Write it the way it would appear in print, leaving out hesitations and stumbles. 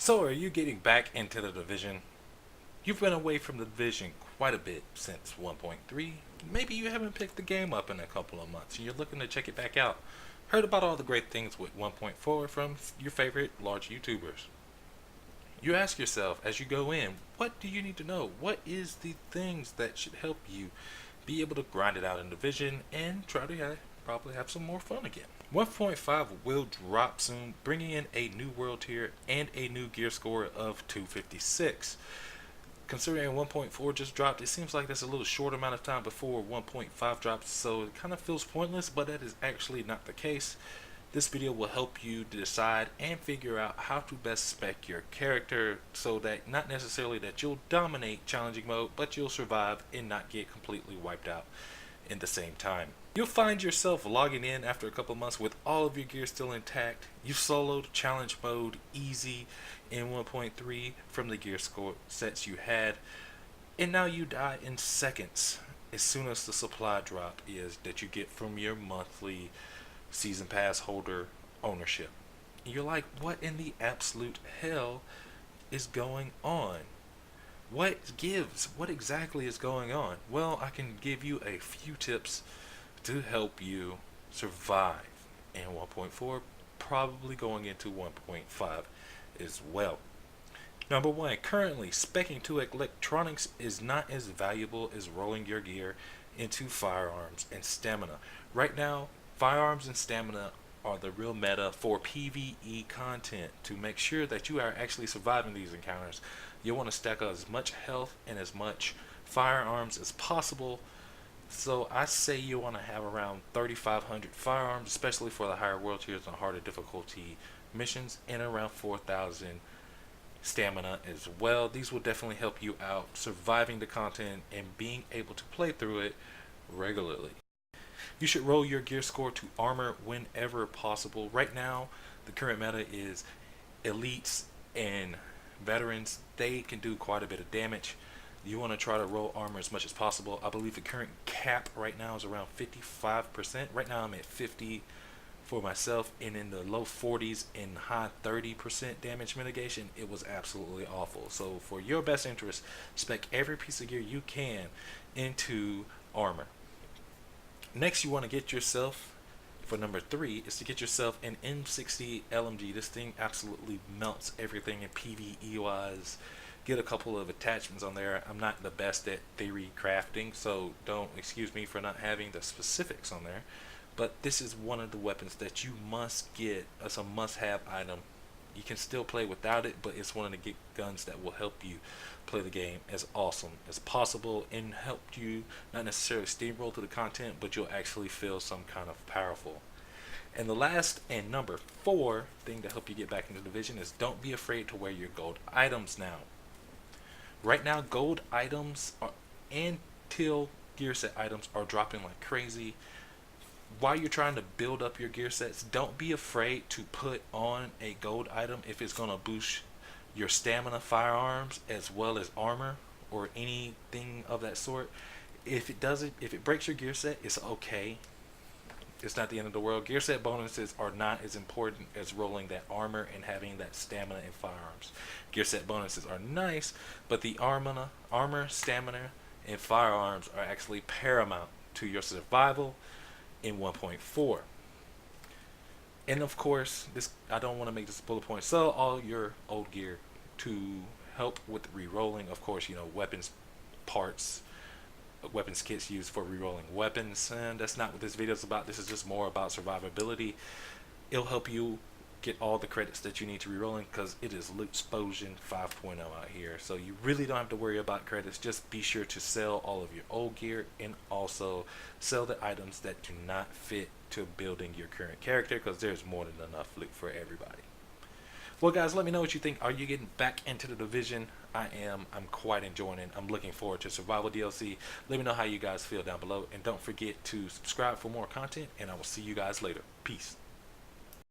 So, are you getting back into the division? You've been away from the division quite a bit since 1.3. Maybe you haven't picked the game up in a couple of months and you're looking to check it back out. Heard about all the great things with 1.4 from your favorite large YouTubers. You ask yourself as you go in, what do you need to know? What is the things that should help you be able to grind it out in division and try to probably have some more fun again? 1.5 will drop soon, bringing in a new world tier and a new gear score of 256. Considering 1.4 just dropped, it seems like that's a little short amount of time before 1.5 drops, so it kind of feels pointless, but that is actually not the case. This video will help you decide and figure out how to best spec your character so that not necessarily that you'll dominate challenging mode, but you'll survive and not get completely wiped out in the same time. You'll find yourself logging in after a couple months with all of your gear still intact. You soloed challenge mode easy in 1.3 from the gear score sets you had, and now you die in seconds as soon as the supply drop is that you get from your monthly season pass holder ownership. And you're like, what in the absolute hell is going on? What gives? What exactly is going on? Well, I can give you a few tips to help you survive in 1.4, probably going into 1.5 as well. Number one, currently specking to electronics is not as valuable as rolling your gear into firearms and stamina. Right now, firearms and stamina are the real meta for PvE content. To make sure that you are actually surviving these encounters, you want to stack up as much health and as much firearms as possible. So I say you want to have around 3,500 firearms, especially for the higher world tiers and harder difficulty missions, and around 4,000 stamina as well. These will definitely help you out surviving the content and being able to play through it regularly. You should roll your gear score to armor whenever possible. Right now, the current meta is elites and veterans. They can do quite a bit of damage. You want to try to roll armor as much as possible. I believe the current cap right now is around 55%. Right now I'm at 50 for myself, and in the low 40s and high 30% damage mitigation. It was absolutely awful. So for your best interest, spec every piece of gear you can into armor. Next, you want to get yourself, for number 3, is to get yourself an M60 LMG. This thing absolutely melts everything in PvE wise. Get a couple of attachments on there. I'm not the best at theory crafting, so don't excuse me for not having the specifics on there. But this is one of the weapons that you must get as a must-have item. You can still play without it, but it's one of the guns that will help you play the game as awesome as possible and help you not necessarily steamroll through the content, but you'll actually feel some kind of powerful. And the last and number 4 thing to help you get back into the division is don't be afraid to wear your gold items now. Right now, gold items and till gear set items are dropping like crazy. While you're trying to build up your gear sets, don't be afraid to put on a gold item if it's going to boost your stamina, firearms, as well as armor or anything of that sort. If it breaks your gear set, it's okay. It's not the end of the world. Gear set bonuses are not as important as rolling that armor and having that stamina and firearms. Gear set bonuses are nice, but the armor, stamina, and firearms are actually paramount to your survival in 1.4. And of course, this I don't want to make this a bullet point. Sell all your old gear to help with re-rolling. Of course, weapons parts, weapons kits used for re-rolling weapons, and that's not what this video is about. This is just more about survivability. It'll help you get all the credits that you need to re-rolling because it is Loot Explosion 5.0 out here. So you really don't have to worry about credits. Just be sure to sell all of your old gear and also sell the items that do not fit to building your current character, because there's more than enough loot for everybody. Well guys, let me know what you think. Are you getting back into the division? I am. I'm quite enjoying it. I'm looking forward to Survival DLC. Let me know how you guys feel down below, and don't forget to subscribe for more content, and I will see you guys later. Peace.